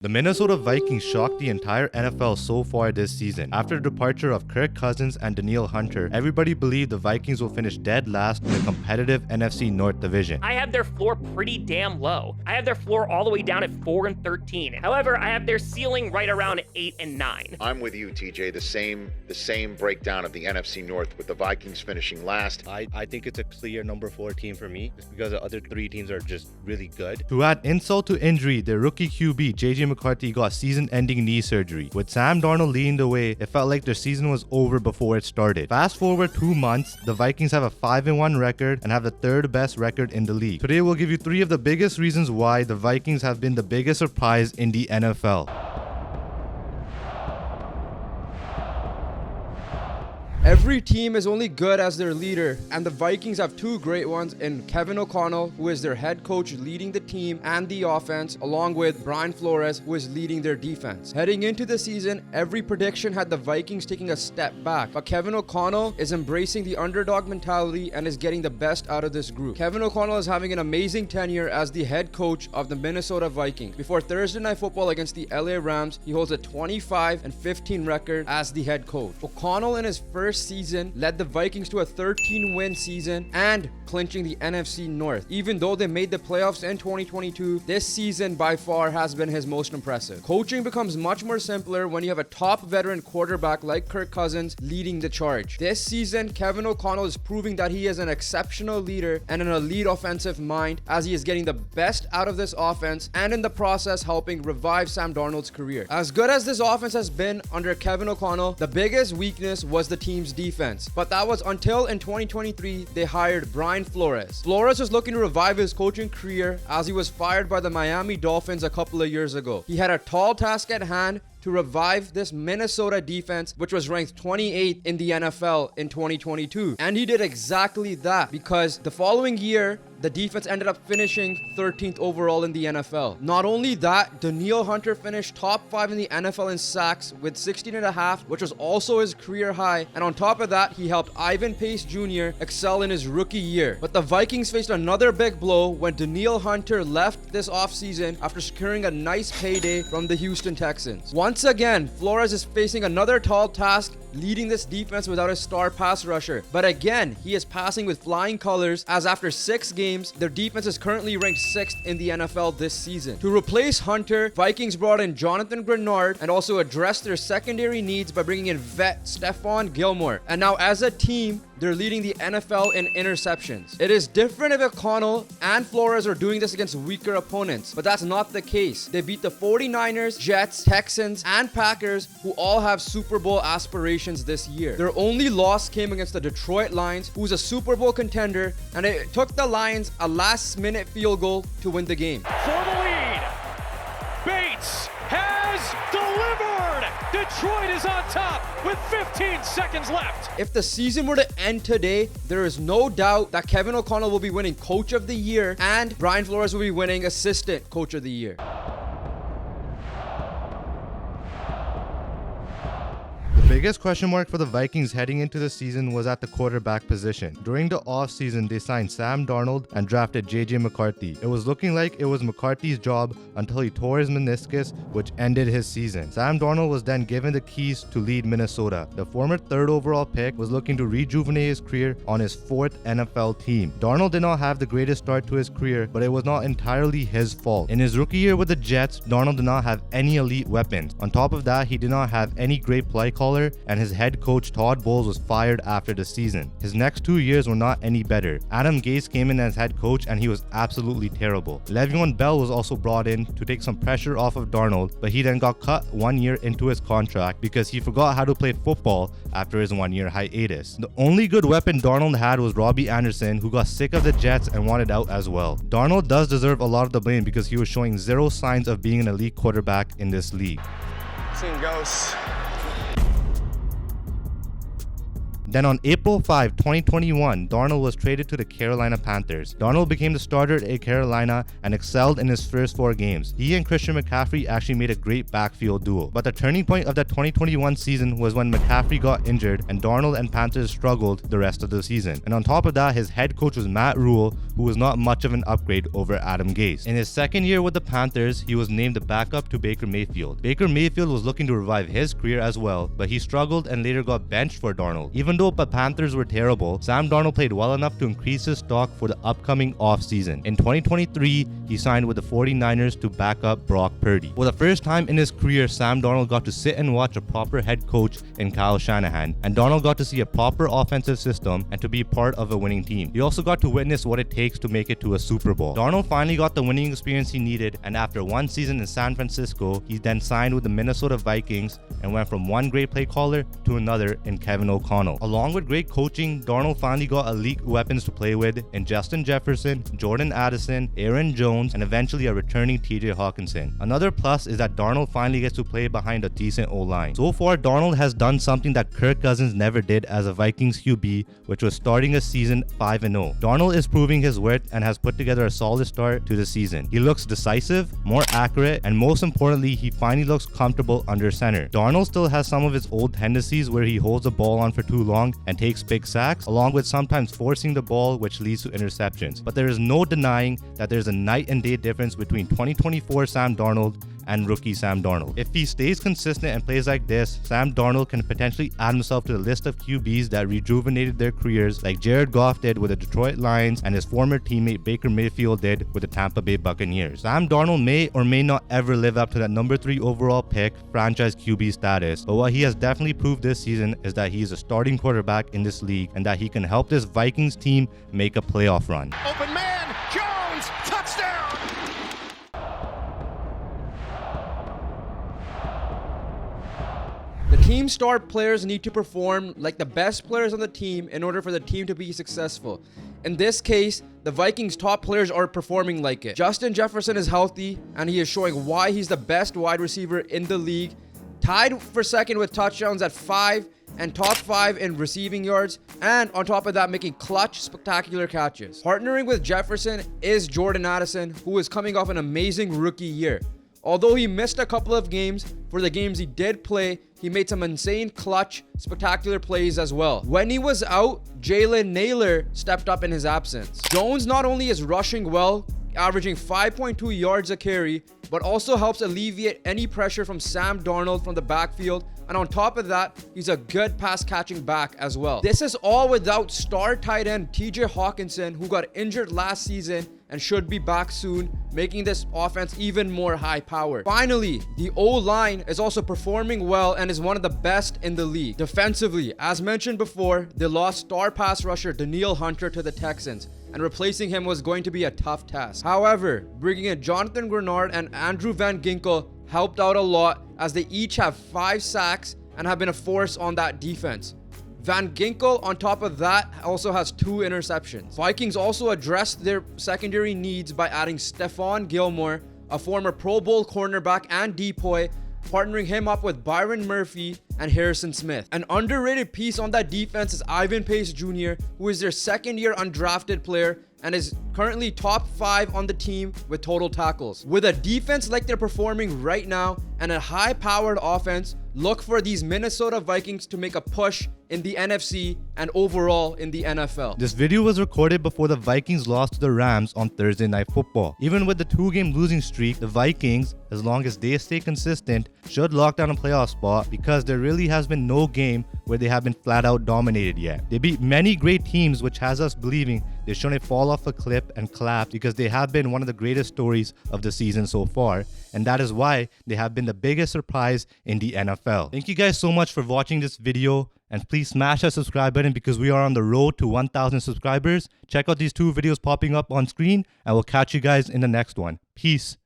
The Minnesota Vikings shocked the entire NFL so far this season. After the departure of Kirk Cousins and Danielle Hunter, everybody believed the Vikings will finish dead last in the competitive NFC North division. I have their floor pretty damn low. I have their floor all the way down at 4-13. However, I have their ceiling right around 8-9. I'm with you, TJ. The same breakdown of the NFC North with the Vikings finishing last. I think it's a clear number 4 team for me, just because the other 3 teams are just really good. To add insult to injury, their rookie QB, JJ McCarthy, got season-ending knee surgery. With Sam Darnold leading the way, it felt like their season was over before it started. Fast forward 2 months, the Vikings have a 5-1 record and have the 3rd best record in the league. Today we'll give you 3 of the biggest reasons why the Vikings have been the biggest surprise in the NFL. Every team is only good as their leader, and the Vikings have 2 great ones in Kevin O'Connell, who is their head coach leading the team and the offense, along with Brian Flores, who is leading their defense. Heading into the season, every prediction had the Vikings taking a step back, but Kevin O'Connell is embracing the underdog mentality and is getting the best out of this group. Kevin O'Connell is having an amazing tenure as the head coach of the Minnesota Vikings. Before Thursday Night Football against the LA Rams, he holds a 25-15 record as the head coach. O'Connell in his first season led the Vikings to a 13-win season and clinching the NFC North. Even though they made the playoffs in 2022, this season by far has been his most impressive. Coaching becomes much more simpler when you have a top veteran quarterback like Kirk Cousins leading the charge. This season, Kevin O'Connell is proving that he is an exceptional leader and an elite offensive mind, as he is getting the best out of this offense and in the process helping revive Sam Darnold's career. As good as this offense has been under Kevin O'Connell, the biggest weakness was the team's defense, but that was until in 2023 they hired Brian Flores. Flores was looking to revive his coaching career as he was fired by the Miami Dolphins a couple of years ago. He had a tall task at hand to revive this Minnesota defense, which was ranked 28th in the NFL in 2022. And he did exactly that, because the following year, the defense ended up finishing 13th overall in the NFL. Not only that, Danielle Hunter finished top 5 in the NFL in sacks with 16.5, which was also his career high. And on top of that, he helped Ivan Pace Jr. excel in his rookie year. But the Vikings faced another big blow when Danielle Hunter left this offseason after securing a nice payday from the Houston Texans. Once again, Flores is facing another tall task, leading this defense without a star pass rusher. But again, he is passing with flying colors, as after 6 games, their defense is currently ranked 6th in the NFL this season. To replace Hunter, Vikings brought in Jonathan Grenard and also addressed their secondary needs by bringing in vet Stephon Gilmore. And now as a team, they're leading the NFL in interceptions. It is different if O'Connell and Flores are doing this against weaker opponents, but that's not the case. They beat the 49ers, Jets, Texans, and Packers, who all have Super Bowl aspirations this year. Their only loss came against the Detroit Lions, who's a Super Bowl contender, and it took the Lions a last-minute field goal to win the game. For the lead, Bates has delivered! Detroit is on top with 15 seconds left. If the season were to end today, there is no doubt that Kevin O'Connell will be winning Coach of the Year and Brian Flores will be winning Assistant Coach of the Year. The biggest question mark for the Vikings heading into the season was at the quarterback position. During the offseason, they signed Sam Darnold and drafted JJ McCarthy. It was looking like it was McCarthy's job until he tore his meniscus, which ended his season. Sam Darnold was then given the keys to lead Minnesota. The former 3rd overall pick was looking to rejuvenate his career on his 4th NFL team. Darnold did not have the greatest start to his career, but it was not entirely his fault. In his rookie year with the Jets, Darnold did not have any elite weapons. On top of that, he did not have any great play caller, and his head coach Todd Bowles was fired after the season. His next 2 years were not any better. Adam Gase came in as head coach and he was absolutely terrible. Le'Veon Bell was also brought in to take some pressure off of Darnold, but he then got cut 1 year into his contract because he forgot how to play football after his 1-year hiatus. The only good weapon Darnold had was Robbie Anderson, who got sick of the Jets and wanted out as well. Darnold does deserve a lot of the blame because he was showing 0 signs of being an elite quarterback in this league. Seeing ghosts. Then on April 5, 2021, Darnold was traded to the Carolina Panthers. Darnold became the starter at Carolina and excelled in his first 4 games. He and Christian McCaffrey actually made a great backfield duo. But the turning point of the 2021 season was when McCaffrey got injured and Darnold and Panthers struggled the rest of the season. And on top of that, his head coach was Matt Rule, who was not much of an upgrade over Adam Gase. In his second year with the Panthers, he was named the backup to Baker Mayfield. Baker Mayfield was looking to revive his career as well, but he struggled and later got benched for Darnold. Even though the Panthers were terrible, Sam Darnold played well enough to increase his stock for the upcoming offseason. In 2023, he signed with the 49ers to back up Brock Purdy. For the first time in his career, Sam Darnold got to sit and watch a proper head coach in Kyle Shanahan, and Darnold got to see a proper offensive system and to be part of a winning team. He also got to witness what it takes to make it to a Super Bowl. Darnold finally got the winning experience he needed, and after one season in San Francisco, he then signed with the Minnesota Vikings and went from one great play caller to another in Kevin O'Connell. Along with great coaching, Darnold finally got elite weapons to play with in Justin Jefferson, Jordan Addison, Aaron Jones, and eventually a returning TJ Hawkinson. Another plus is that Darnold finally gets to play behind a decent O-line. So far, Darnold has done something that Kirk Cousins never did as a Vikings QB, which was starting a season 5-0. Darnold is proving his worth and has put together a solid start to the season. He looks decisive, more accurate, and most importantly, he finally looks comfortable under center. Darnold still has some of his old tendencies where he holds the ball on for too long and takes big sacks, along with sometimes forcing the ball, which leads to interceptions. But there is no denying that there's a night and day difference between 2024 Sam Darnold and rookie Sam Darnold. If he stays consistent and plays like this, Sam Darnold can potentially add himself to the list of QBs that rejuvenated their careers like Jared Goff did with the Detroit Lions and his former teammate Baker Mayfield did with the Tampa Bay Buccaneers. Sam Darnold may or may not ever live up to that number 3 overall pick franchise QB status, but what he has definitely proved this season is that he is a starting quarterback in this league and that he can help this Vikings team make a playoff run. Open man, Jones, touchdown! The team star players need to perform like the best players on the team in order for the team to be successful. In this case, the Vikings' top players are performing like it. Justin Jefferson is healthy, and he is showing why he's the best wide receiver in the league, tied for second with touchdowns at 5 and top 5 in receiving yards, and on top of that, making clutch, spectacular catches. Partnering with Jefferson is Jordan Addison, who is coming off an amazing rookie year. Although he missed a couple of games, for the games he did play, he made some insane clutch, spectacular plays as well. When he was out, Jalen Naylor stepped up in his absence. Jones not only is rushing well, averaging 5.2 yards a carry, but also helps alleviate any pressure from Sam Darnold from the backfield, and on top of that, he's a good pass catching back as well. This is all without star tight end TJ Hawkinson, who got injured last season and should be back soon, making this offense even more high powered. Finally, the O-line is also performing well and is one of the best in the league. Defensively, as mentioned before, they lost star pass rusher Danielle Hunter to the Texans, and replacing him was going to be a tough task. However, bringing in Jonathan Grenard and Andrew Van Ginkel helped out a lot, as they each have 5 sacks and have been a force on that defense. Van Ginkel, on top of that, also has 2 interceptions. Vikings also addressed their secondary needs by adding Stephon Gilmore, a former Pro Bowl cornerback and decoy, partnering him up with Byron Murphy and Harrison Smith. An underrated piece on that defense is Ivan Pace Jr., who is their second-year undrafted player and is currently top 5 on the team with total tackles. With a defense like they're performing right now and a high-powered offense, look for these Minnesota Vikings to make a push in the NFC and overall in the NFL. This video was recorded before the Vikings lost to the Rams on Thursday Night Football. Even with the 2-game losing streak, the Vikings, as long as they stay consistent, should lock down a playoff spot, because there really has been no game where they have been flat out dominated yet. They beat many great teams, which has us believing they shouldn't fall off a cliff and clap, because they have been one of the greatest stories of the season so far, and that is why they have been the biggest surprise in the NFL. Thank you guys so much for watching this video, and please smash that subscribe button because we are on the road to 1,000 subscribers. Check out these 2 videos popping up on screen, and we'll catch you guys in the next one. Peace.